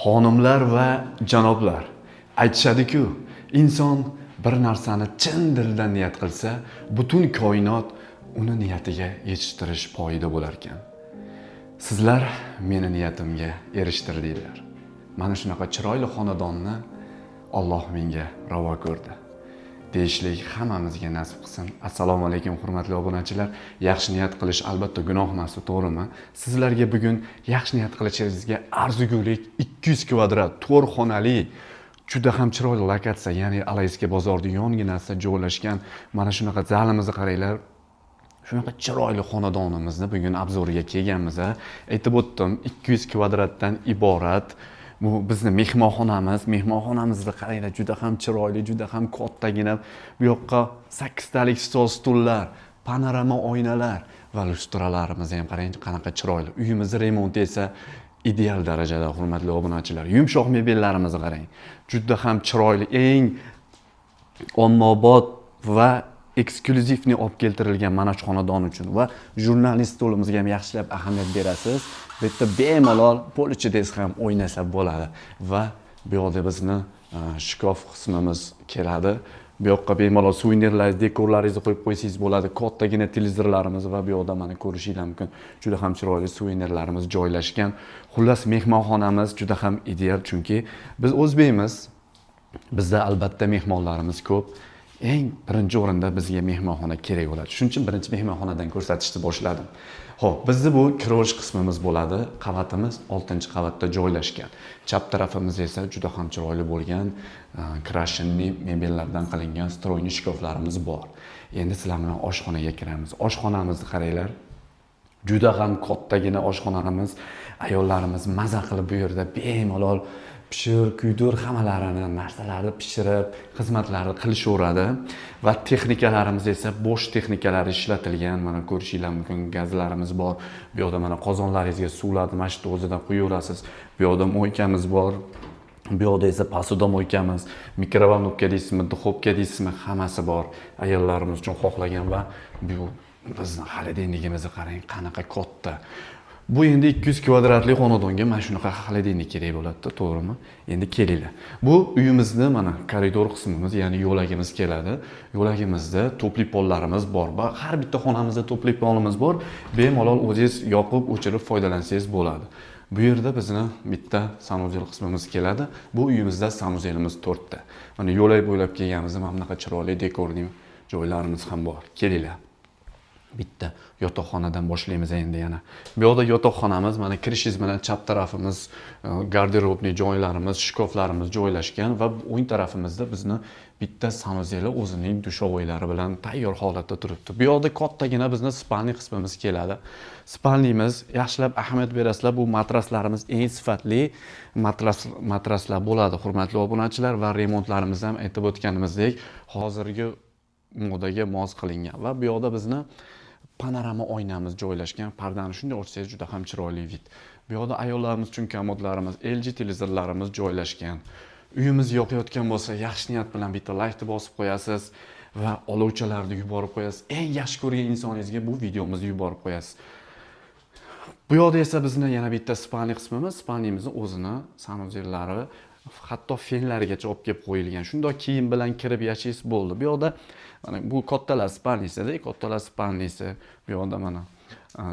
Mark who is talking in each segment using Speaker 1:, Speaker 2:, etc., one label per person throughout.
Speaker 1: Xonimlar va janoblar, aytishadi-ku, inson bir narsani chin dildan niyat qilsa, butun koinot uni niyatiga yetishtirish poyida bo'lar ekan. Sizlar meni niyatimga erishtirdinglar. Mana shunaqa chiroyli xonadonni Alloh menga ravo ko'rdi. Deyishlik hammamizga nasib qilsin. Assalomu alaykum hurmatli obunachilar. Yaxshi niyat qilish albatta gunoh emas, to'g'rimi? Sizlarga bugun yaxshi niyat qilishingizga arzigulik 200 kvadrat 4 xonali juda ham chiroyli lokatsiya, ya'ni Alayska bozorning yonginasida joylashgan mana shunaqa zalimizni qaranglar. Shunaqa chiroyli xonadonimizni bugun obzoriga kelganmiz. Aytib o'tdim, 200 kvadratdan iborat. Bu bizni mehmonxonamizni qaranglar, juda ham chiroyli, juda ham kattagina. Bu yoqqa 8 talik stol, stullar, panorama oynalar va lustralarimiz ham qarang, qanaqa chiroyli. Uyimizni remonti esa ideal darajada, hurmatli obunachilar. Yumshoq mebellarimizni qarang. Juda ham chiroyli, eng ommabop va eksklyuzivni olib keltirilgan mana shu xonadon uchun va jurnalist to'limizga ham yaxshilab ahamiyat berasiz. Bu yerda bemalol polichides ham o'ynasa bo'ladi va bu yoqda bizni shkof qismimiz keladi. Bu yoqqa bemalol suvenirlaringiz, dekorlaringizni qo'yib qo'ysangiz bo'ladi. Kattagina televizorlarimiz va bu yoqda mana ko'rishingiz mumkin. Juda ham chiroyli suvenirlarimiz joylashgan. Xullas, mehmonxonamiz juda ham ideal, chunki biz o'zbekmiz. Bizda albatta mehmonlarimiz ko'p. Eng birinchi o'rinda bizga mehmonxona kerak bo'ladi. Shuning uchun birinchi mehmonxonadan ko'rsatishni boshladim. Xo'p, bizda bu kirosh qismimiz bo'ladi. Qavatimiz 6-qavatda joylashgan. Chap tarafimiz esa juda ham chiroyli bo'lgan krashinli mebellardan qilingan stroyni shkoflarimiz bor. Endi sizlar bilan oshxonaga kiramiz. Oshxonamizni qaranglar. Juda ham kattagina oshxonamiz. Ayollarimiz maza qilib bu yerda bemalol pishir, kuydir hammalarini narsalarni pishirib, xizmatlarni qilishaveradi va texnikalarimiz esa bo'sh texnikalar ishlatilgan. Mana ko'rishingiz mumkin, gazlarimiz bor. Bu yoqda mana qozonlaringizga suvlarni mana shu o'zidan quyaverasiz. Bu yoqda mo'ykamiz bor. Bu yoqda esa posuda mo'ykamiz, mikrovolnovka deysizmi, duxovka deysizmi, hammasi bor. Ayollarimiz uchun xohlagan va bu bizni xolodilnigimizni qarang, qanaqa katta. Bu endi 200 kvadratli xonadonga mana shunaqa xolodilnik kerak bo'ladi, to'g'rimi? Endi kelinglar. Bu uyimizni mana koridor qismimiz, ya'ni yo'lagimiz keladi. Yo'lagimizda to'pli pollarimiz bor va har bitta xonamizda to'pli polimiz bor. Bemalol o'zingiz yoqib, o'chirib foydalansangiz bo'ladi. Bu yerda bizni bitta sanuzel qismimiz keladi. Bu uyimizda sanuzelimiz 4 ta. Mana yo'lak bo'ylab kelganimizda mana bunaqa chiroyli dekorning joylarimiz ham bor. Kelinglar. Bitta yotoqxonadan boshlaymiz endi yana. Bu yoqda yotoqxonamiz, mana kirishingiz bilan chap tarafimiz garderobli joylarimiz, shkoflarimiz joylashgan va o'ng tarafimizda bizni bitta sanuzeli o'zining dushovoylari bilan tayyor holatda turibdi. Bu yoqda kattagina bizni spalni qismimiz keladi. Spalnimiz yaxshilab ahamiyat berasizlar, bu matraslarimiz eng sifatli matraslar bo'ladi, hurmatli obunachilar, va remontlarimiz ham aytib o'tganimizdek hozirgi modaga mos qilingan va bu yoqda bizni panorama oynamiz joylashgan. Pardani shunday ochsangiz juda ham chiroyli vid. Bu yoqda ayollarimiz uchun komodlarimiz, LG televizorlarimiz joylashgan. Uyimiz yoqayotgan bo'lsa, yaxshi niyat bilan bitta laykni bosib qo'yasiz va olovchalarni yuborib qo'yasiz. Eng yaxshi ko'rgan insoningizga bu videomizni yuborib qo'yasiz. Bu yoqda esa bizni yana bitta spalni qismimiz, spalnimizni o'zini sanuzellari, hatto fenlarigacha olib kelib qo'yilgan. Shundoq kiyim bilan kirib yashaysiz bo'ldi. Bu yoqda mana bu kattalar spalnisida, kattalar spalnisi. Bu yoqda mana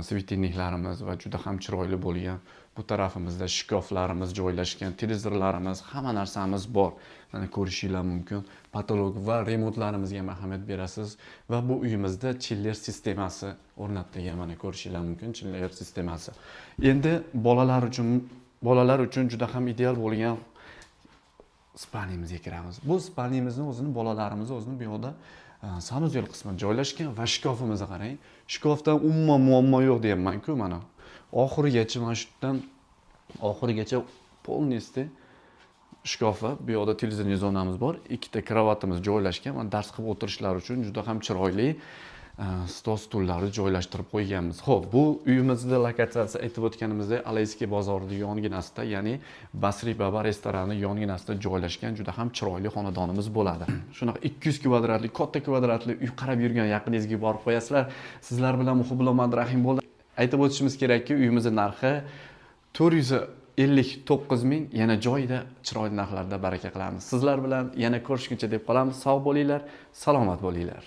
Speaker 1: svetilniklarimiz va juda ham chiroyli bo'lgan. Bu tarafimizda shkoflarimiz joylashgan, televizorlarimiz, hamma narsamiz bor. Mana ko'rishingiz mumkin. Patolog va remontlarimizga ham ahamiyat berasiz va bu uyimizda chiller sistemasi o'rnatilgan. Mana ko'rishingiz mumkin, chiller sistemasi. Endi bolalar uchun juda ham ideal bo'lgan spalnimizga kiramiz. Bu spalnimizni o'zini bolalarimiz o'zini bu yoqda sanuzel qismi joylashgan va shkofimizni qarang. Shkofdan umuman muammo yo'q deyapman-ku mana. Oxirigacha mana shundan oxirigacha polnisti shkofi, bu yoqda televizorli zonamiz bor, ikkita kravatimiz joylashgan va dars qilib o'tirishlar uchun juda ham chiroyli stol stullarni joylashtirib qo'yganmiz. Xo'p, bu uyimizda lokatsiyasi aytib o'tganimizdek Alayska bozorining yonginasida, ya'ni Basri Baba restorani yonginasida joylashgan juda ham chiroyli xonadonimiz bo'ladi. Shunaqa 200 kvadratli, katta kvadratli uy qarab yurgan yaqiningizga borib qo'yasizlar. Sizlar bilan Muhibullo Madrahim bo'ldi. Aytib o'tishimiz kerakki, uyimizning narxi 59 ming, yana joyida chiroyli narxlarda baraka qilamiz. Sizlar bilan yana ko'rishguncha deb qolamiz. Sog' bo'linglar, salomat bo'linglar.